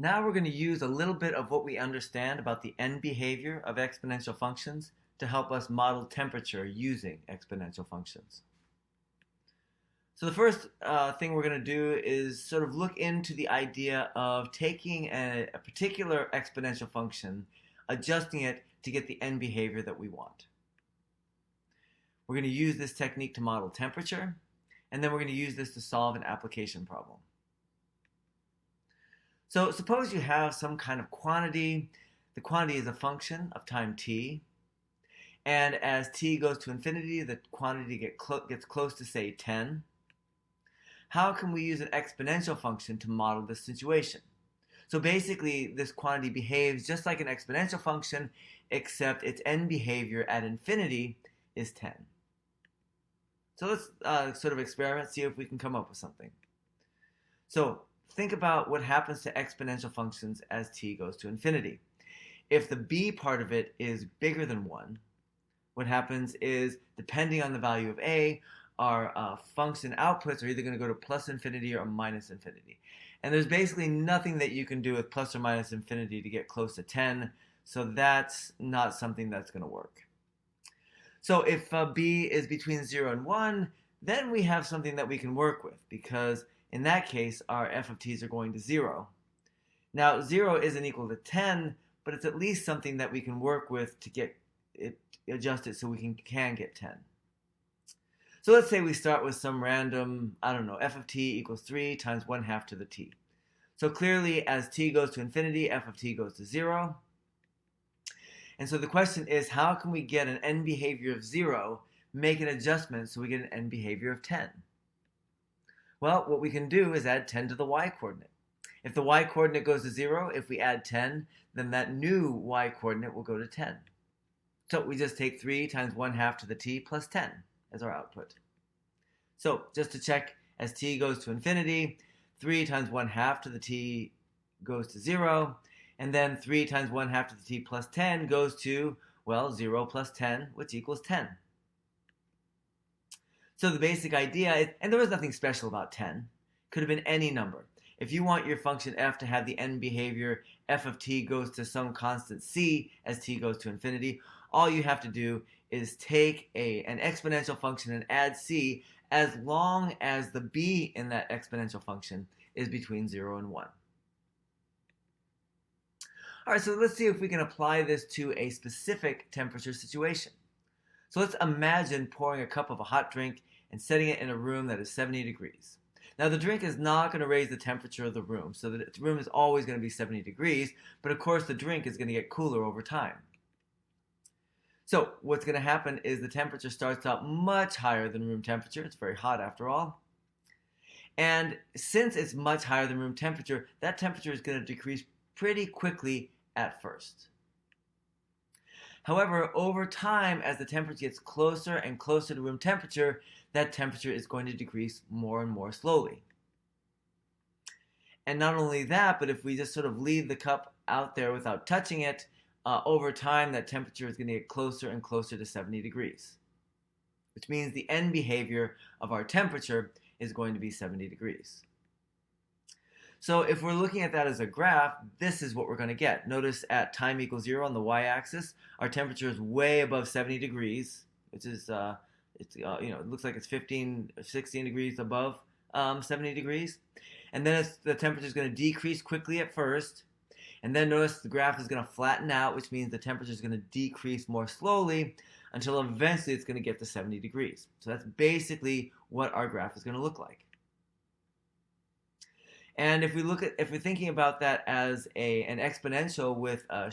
Now we're going to use a little bit of what we understand about the end behavior of exponential functions to help us model temperature using exponential functions. So the first thing we're going to do is sort of look into the idea of taking a particular exponential function, adjusting it to get the end behavior that we want. We're going to use this technique to model temperature, and then we're going to use this to solve an application problem. So suppose you have some kind of quantity. The quantity is a function of time t, and as t goes to infinity, the quantity gets close to, say, 10. How can we use an exponential function to model this situation? So basically, this quantity behaves just like an exponential function, except its end behavior at infinity is 10. So let's sort of experiment, see if we can come up with something. So think about what happens to exponential functions as t goes to infinity. If the b part of it is bigger than 1, what happens is, depending on the value of a, our function outputs are either going to go to plus infinity or minus infinity. And there's basically nothing that you can do with plus or minus infinity to get close to 10, so that's not something that's going to work. So if b is between 0 and 1, then we have something that we can work with, because in that case, our f of t's are going to 0. Now, 0 isn't equal to 10, but it's at least something that we can work with to get it adjusted so we can get 10. So let's say we start with some random, f of t equals 3 times 1/2 to the t. So clearly, as t goes to infinity, f of t goes to 0. And so the question is, how can we get an end behavior of 0, make an adjustment so we get an end behavior of 10? Well, what we can do is add 10 to the y-coordinate. If the y-coordinate goes to 0, if we add 10, then that new y-coordinate will go to 10. So we just take 3 times 1/2 to the t plus 10 as our output. So just to check, as t goes to infinity, 3 times 1/2 to the t goes to 0, and then 3 times 1/2 to the t plus 10 goes to, well, 0 plus 10, which equals 10. So the basic idea is, and there was nothing special about 10, could have been any number. If you want your function f to have the end behavior f of t goes to some constant c as t goes to infinity, all you have to do is take an exponential function and add c as long as the b in that exponential function is between 0 and 1. All right, so let's see if we can apply this to a specific temperature situation. So let's imagine pouring a cup of a hot drink and setting it in a room that is 70 degrees. Now, the drink is not going to raise the temperature of the room, so the room is always going to be 70 degrees, but of course the drink is going to get cooler over time. So what's going to happen is the temperature starts out much higher than room temperature. It's very hot after all. And since it's much higher than room temperature, that temperature is going to decrease pretty quickly at first. However, over time, as the temperature gets closer and closer to room temperature, that temperature is going to decrease more and more slowly. And not only that, but if we just sort of leave the cup out there without touching it, over time that temperature is going to get closer and closer to 70 degrees, which means the end behavior of our temperature is going to be 70 degrees. So if we're looking at that as a graph, this is what we're going to get. Notice at time equals 0 on the y-axis, our temperature is way above 70 degrees, which is, it looks like it's 15, 16 degrees above 70 degrees. And then the temperature is going to decrease quickly at first. And then notice the graph is going to flatten out, which means the temperature is going to decrease more slowly until eventually it's going to get to 70 degrees. So that's basically what our graph is going to look like. And if we're thinking about that as an exponential with a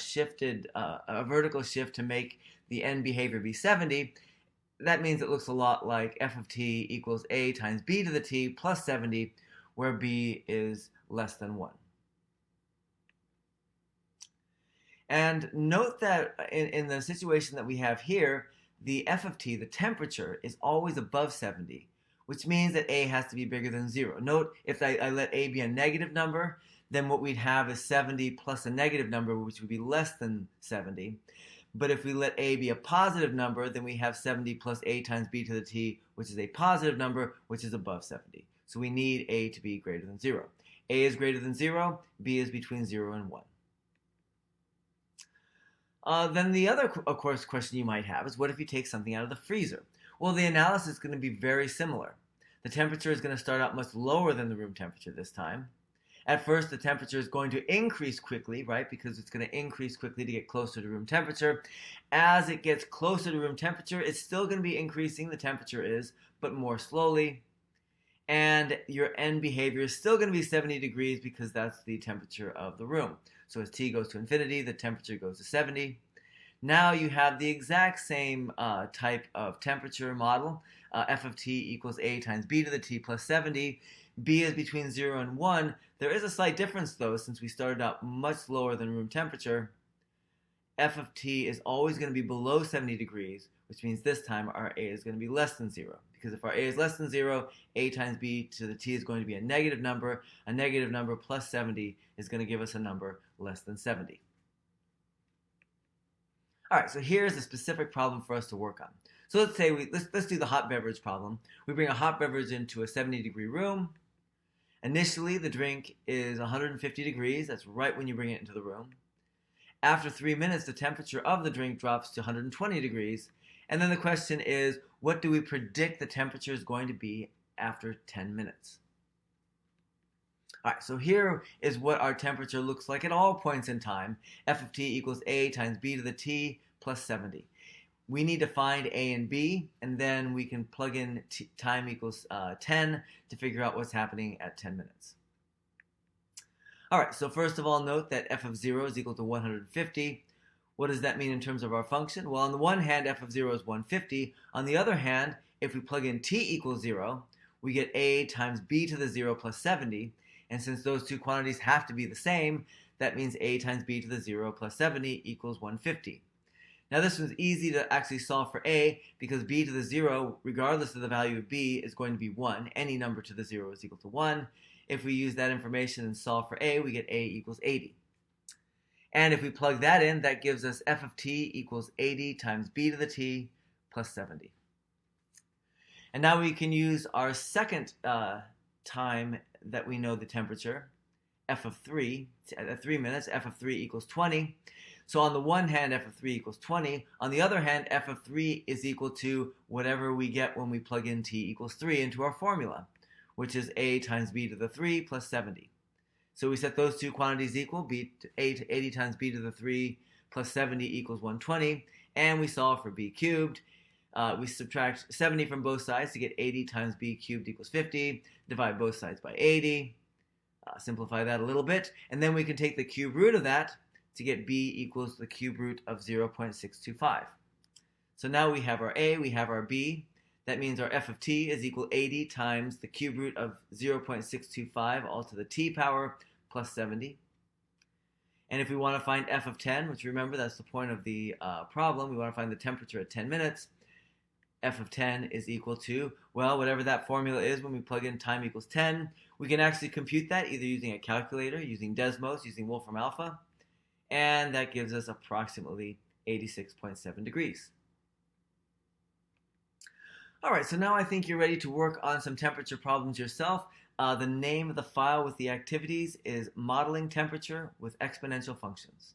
vertical shift to make the end behavior be 70, that means it looks a lot like f of t equals a times b to the t plus 70, where b is less than 1. And note that in the situation that we have here, the f of t, the temperature, is always above 70, which means that a has to be bigger than 0. Note, if I let a be a negative number, then what we'd have is 70 plus a negative number, which would be less than 70. But if we let a be a positive number, then we have 70 plus a times b to the t, which is a positive number, which is above 70. So we need a to be greater than 0. A is greater than 0, b is between 0 and 1. Then the other, of course, question you might have is, what if you take something out of the freezer? Well, the analysis is going to be very similar. The temperature is going to start out much lower than the room temperature this time. At first, the temperature is going to increase quickly, right? Because it's going to increase quickly to get closer to room temperature. As it gets closer to room temperature, it's still going to be increasing, the temperature is, but more slowly. And your end behavior is still going to be 70 degrees because that's the temperature of the room. So as t goes to infinity, the temperature goes to 70. Now you have the exact same type of temperature model. F of t equals a times b to the t plus 70. B is between 0 and 1. There is a slight difference, though, since we started out much lower than room temperature. F of t is always going to be below 70 degrees, which means this time our a is going to be less than 0. Because if our a is less than 0, a times b to the t is going to be a negative number. A negative number plus 70 is going to give us a number less than 70. All right, so here's a specific problem for us to work on. So let's say let's do the hot beverage problem. We bring a hot beverage into a 70-degree room. Initially, the drink is 150 degrees. That's right when you bring it into the room. After 3 minutes, the temperature of the drink drops to 120 degrees. And then the question is, what do we predict the temperature is going to be after 10 minutes? All right, so here is what our temperature looks like at all points in time. F of t equals a times b to the t plus 70. We need to find a and b, and then we can plug in time equals 10 to figure out what's happening at 10 minutes. All right, so first of all, note that f of 0 is equal to 150. What does that mean in terms of our function? Well, on the one hand, f of 0 is 150. On the other hand, if we plug in t equals 0, we get a times b to the 0 plus 70. And since those two quantities have to be the same, that means a times b to the 0 plus 70 equals 150. Now this one's easy to actually solve for a because b to the 0, regardless of the value of b, is going to be 1. Any number to the 0 is equal to 1. If we use that information and solve for a, we get a equals 80. And if we plug that in, that gives us f of t equals 80 times b to the t plus 70. And now we can use our second time that we know the temperature, f of 3. At 3 minutes, f of 3 equals 20. So on the one hand, f of 3 equals 20. On the other hand, f of 3 is equal to whatever we get when we plug in t equals 3 into our formula, which is a times b to the 3 plus 70. So we set those two quantities equal, b to 80 times b to the 3 plus 70 equals 120, and we solve for b cubed. We subtract 70 from both sides to get 80 times b cubed equals 50, divide both sides by 80, simplify that a little bit, and then we can take the cube root of that to get b equals the cube root of 0.625. So now we have our a, we have our b. That means our f of t is equal 80 times the cube root of 0.625, all to the t power, plus 70. And if we want to find f of 10, which remember that's the point of the problem, we want to find the temperature at 10 minutes, f of 10 is equal to, well, whatever that formula is when we plug in time equals 10. We can actually compute that either using a calculator, using Desmos, using Wolfram Alpha, and that gives us approximately 86.7 degrees. All right, so now I think you're ready to work on some temperature problems yourself. The name of the file with the activities is Modeling Temperature with Exponential Functions.